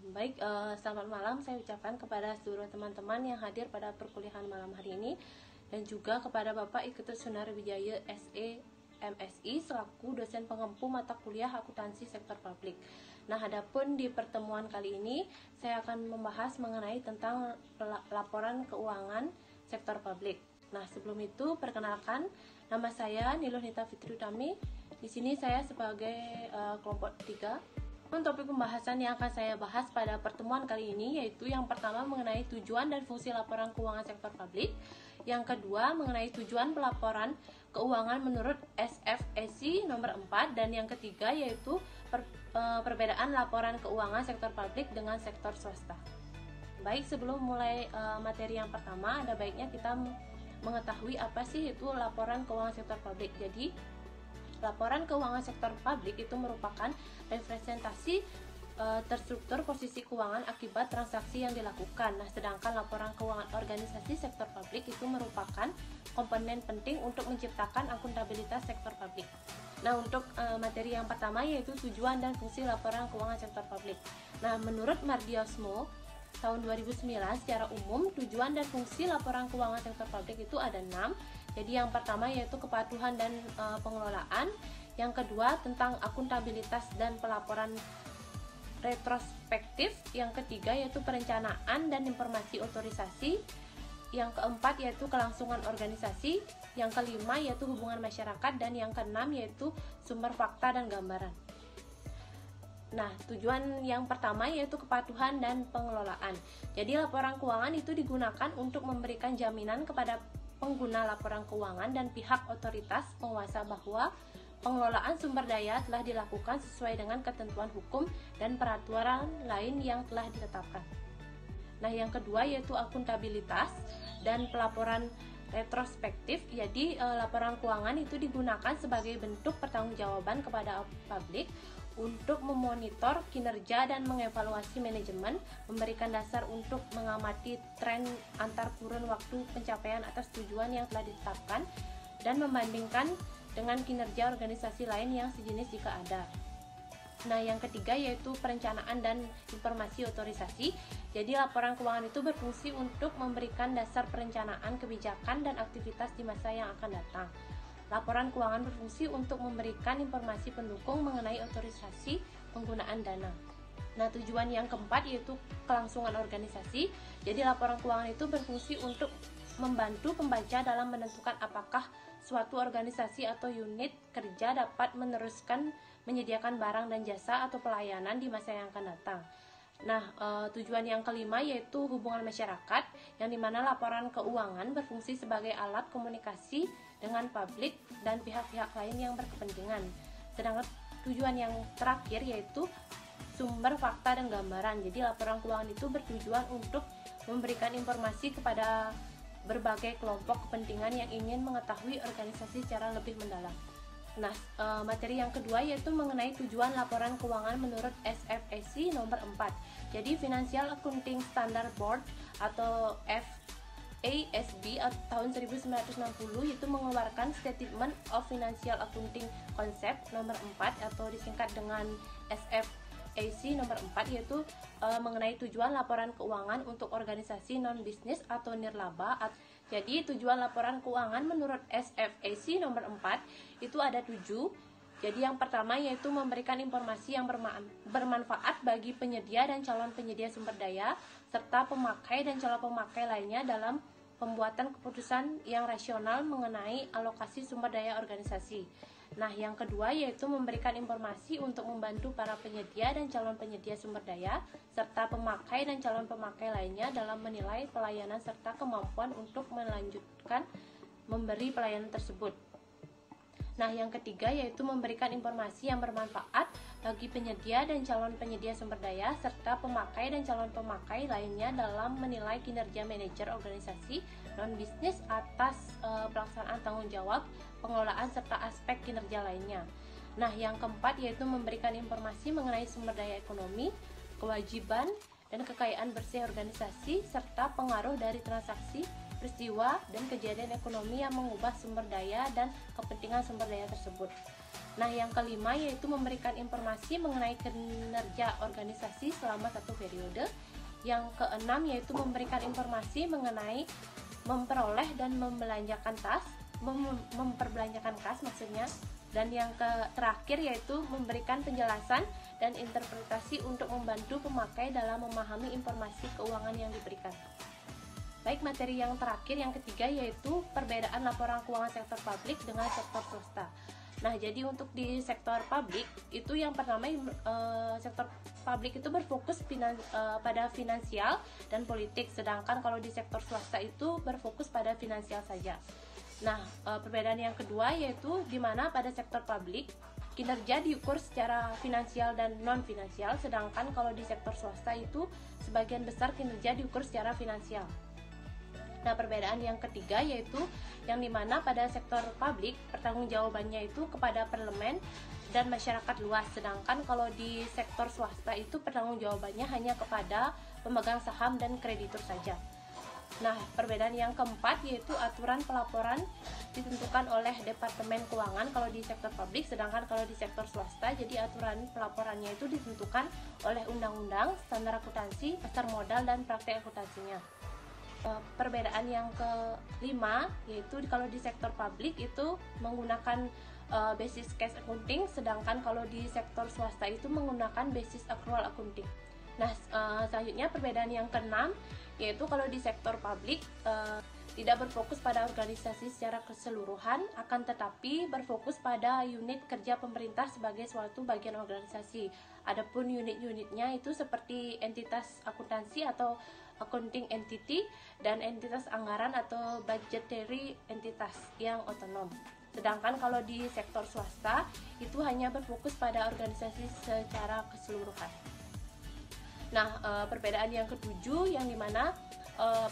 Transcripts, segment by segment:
Baik, selamat malam saya ucapkan kepada seluruh teman-teman yang hadir pada perkuliahan malam hari ini dan juga kepada Bapak Iketut Sunarwijaya SE MSI selaku dosen pengempu mata kuliah akuntansi sektor publik. Nah, adapun di pertemuan kali ini saya akan membahas mengenai tentang laporan keuangan sektor publik. Nah, sebelum itu perkenalkan, nama saya Nilunita Fitri Utami. Di sini saya sebagai kelompok 3. Topik pembahasan yang akan saya bahas pada pertemuan kali ini yaitu yang pertama mengenai tujuan dan fungsi laporan keuangan sektor publik, yang kedua mengenai tujuan pelaporan keuangan menurut SFEC nomor 4, dan yang ketiga yaitu perbedaan laporan keuangan sektor publik dengan sektor swasta. Baik, sebelum mulai materi yang pertama, ada baiknya kita mengetahui apa sih itu laporan keuangan sektor publik. Jadi laporan keuangan sektor publik itu merupakan representasi terstruktur posisi keuangan akibat transaksi yang dilakukan. Nah, sedangkan laporan keuangan organisasi sektor publik itu merupakan komponen penting untuk menciptakan akuntabilitas sektor publik. Nah, untuk materi yang pertama yaitu tujuan dan fungsi laporan keuangan sektor publik. Nah, menurut Mardiosmo tahun 2009 secara umum tujuan dan fungsi laporan keuangan sektor publik itu ada 6. Jadi yang pertama yaitu kepatuhan dan pengelolaan, yang kedua tentang akuntabilitas dan pelaporan retrospektif, yang ketiga yaitu perencanaan dan informasi otorisasi, yang keempat yaitu kelangsungan organisasi, yang kelima yaitu hubungan masyarakat, dan yang keenam yaitu sumber fakta dan gambaran. Nah, tujuan yang pertama yaitu kepatuhan dan pengelolaan. Jadi laporan keuangan itu digunakan untuk memberikan jaminan kepada pengguna laporan keuangan dan pihak otoritas penguasa bahwa pengelolaan sumber daya telah dilakukan sesuai dengan ketentuan hukum dan peraturan lain yang telah ditetapkan. Nah, yang kedua yaitu akuntabilitas dan pelaporan retrospektif. Jadi laporan keuangan itu digunakan sebagai bentuk pertanggungjawaban kepada publik untuk memonitor kinerja dan mengevaluasi manajemen, memberikan dasar untuk mengamati tren antar kurun waktu pencapaian atas tujuan yang telah ditetapkan, dan membandingkan dengan kinerja organisasi lain yang sejenis jika ada. Nah, yang ketiga yaitu perencanaan dan informasi otorisasi. Jadi laporan keuangan itu berfungsi untuk memberikan dasar perencanaan kebijakan dan aktivitas di masa yang akan datang. Laporan keuangan berfungsi untuk memberikan informasi pendukung mengenai otorisasi penggunaan dana. Nah, tujuan yang keempat yaitu kelangsungan organisasi. Jadi laporan keuangan itu berfungsi untuk membantu pembaca dalam menentukan apakah suatu organisasi atau unit kerja dapat meneruskan menyediakan barang dan jasa atau pelayanan di masa yang akan datang. Nah, tujuan yang kelima yaitu hubungan masyarakat, yang dimana laporan keuangan berfungsi sebagai alat komunikasi dengan publik dan pihak-pihak lain yang berkepentingan. Sedangkan tujuan yang terakhir yaitu sumber fakta dan gambaran. Jadi laporan keuangan itu bertujuan untuk memberikan informasi kepada berbagai kelompok kepentingan yang ingin mengetahui organisasi secara lebih mendalam. Nah, materi yang kedua yaitu mengenai tujuan laporan keuangan menurut SFEC nomor 4. Jadi Financial Accounting Standard Board atau FASB tahun 1960 itu mengeluarkan Statement of Financial Accounting Concept nomor 4 atau disingkat dengan SFAC nomor 4, yaitu mengenai tujuan laporan keuangan untuk organisasi non-bisnis atau nirlaba. Jadi tujuan laporan keuangan menurut SFAC nomor 4 itu ada 7. Jadi yang pertama yaitu memberikan informasi yang bermanfaat bagi penyedia dan calon penyedia sumber daya, serta pemakai dan calon pemakai lainnya dalam pembuatan keputusan yang rasional mengenai alokasi sumber daya organisasi. Nah, yang kedua yaitu memberikan informasi untuk membantu para penyedia dan calon penyedia sumber daya, serta pemakai dan calon pemakai lainnya dalam menilai pelayanan serta kemampuan untuk melanjutkan memberi pelayanan tersebut. Nah, yang ketiga yaitu memberikan informasi yang bermanfaat bagi penyedia dan calon penyedia sumber daya, serta pemakai dan calon pemakai lainnya dalam menilai kinerja manajer organisasi non-bisnis atas pelaksanaan tanggung jawab, pengelolaan, serta aspek kinerja lainnya. Nah, yang keempat yaitu memberikan informasi mengenai sumber daya ekonomi, kewajiban, dan kekayaan bersih organisasi, serta pengaruh dari transaksi, peristiwa, dan kejadian ekonomi yang mengubah sumber daya dan kepentingan sumber daya tersebut. Nah, yang kelima yaitu memberikan informasi mengenai kinerja organisasi selama satu periode. Yang keenam yaitu memberikan informasi mengenai memperoleh dan membelanjakan kas, memperbelanjakan kas maksudnya. Dan yang terakhir yaitu memberikan penjelasan dan interpretasi untuk membantu pemakai dalam memahami informasi keuangan yang diberikan. Baik, materi yang terakhir yang ketiga yaitu perbedaan laporan keuangan sektor publik dengan sektor swasta. Nah, jadi untuk di sektor publik itu yang pertama sektor publik itu berfokus pada finansial dan politik, sedangkan kalau di sektor swasta itu berfokus pada finansial saja. Nah, perbedaan yang kedua yaitu di mana pada sektor publik kinerja diukur secara finansial dan non finansial, sedangkan kalau di sektor swasta itu sebagian besar kinerja diukur secara finansial. Nah, perbedaan yang ketiga yaitu yang dimana pada sektor publik pertanggungjawabannya itu kepada parlemen dan masyarakat luas, sedangkan kalau di sektor swasta itu pertanggungjawabannya hanya kepada pemegang saham dan kreditur saja. Nah, perbedaan yang keempat yaitu aturan pelaporan ditentukan oleh Departemen Keuangan kalau di sektor publik, sedangkan kalau di sektor swasta jadi aturan pelaporannya itu ditentukan oleh undang-undang, standar akuntansi, pasar modal, dan praktek akuntansinya. Perbedaan yang kelima yaitu kalau di sektor publik itu menggunakan basis cash accounting, sedangkan kalau di sektor swasta itu menggunakan basis accrual accounting. Nah, selanjutnya perbedaan yang keenam yaitu kalau di sektor publik tidak berfokus pada organisasi secara keseluruhan, akan tetapi berfokus pada unit kerja pemerintah sebagai suatu bagian organisasi. Adapun unit-unitnya itu seperti entitas akuntansi atau accounting entity dan entitas anggaran atau budgetary entitas yang otonom. Sedangkan kalau di sektor swasta itu hanya berfokus pada organisasi secara keseluruhan. Nah, perbedaan yang ketujuh yang dimana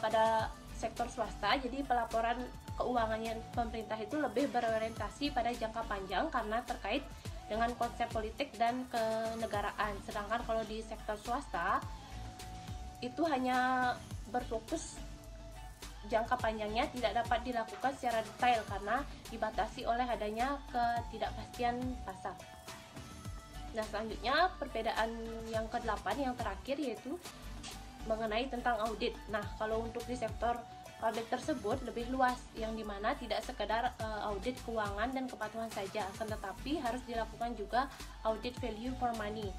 pada sektor swasta jadi pelaporan keuangannya pemerintah itu lebih berorientasi pada jangka panjang karena terkait dengan konsep politik dan kenegaraan, sedangkan kalau di sektor swasta itu hanya berfokus jangka panjangnya tidak dapat dilakukan secara detail karena dibatasi oleh adanya ketidakpastian pasar. Nah, selanjutnya perbedaan yang ke-8 yang terakhir yaitu mengenai tentang audit. Nah, kalau untuk di sektor publik tersebut lebih luas, yang dimana tidak sekedar audit keuangan dan kepatuhan saja, akan tetapi harus dilakukan juga audit value for money,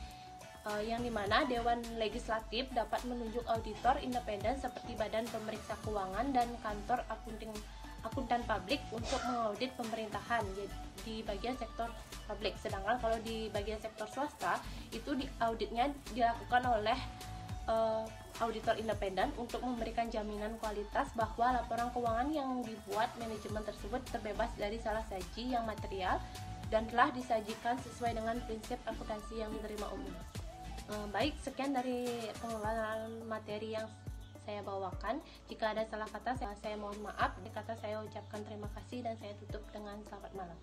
yang dimana Dewan Legislatif dapat menunjuk auditor independen seperti Badan Pemeriksa Keuangan dan kantor akuntan publik untuk mengaudit pemerintahan di bagian sektor publik. Sedangkan kalau di bagian sektor swasta itu auditnya dilakukan oleh auditor independen untuk memberikan jaminan kualitas bahwa laporan keuangan yang dibuat manajemen tersebut terbebas dari salah saji yang material dan telah disajikan sesuai dengan prinsip akuntansi yang diterima umum. Baik, sekian dari pengenalan materi yang saya bawakan. Jika ada salah kata saya mohon maaf. Di kata saya ucapkan terima kasih dan saya tutup dengan selamat malam.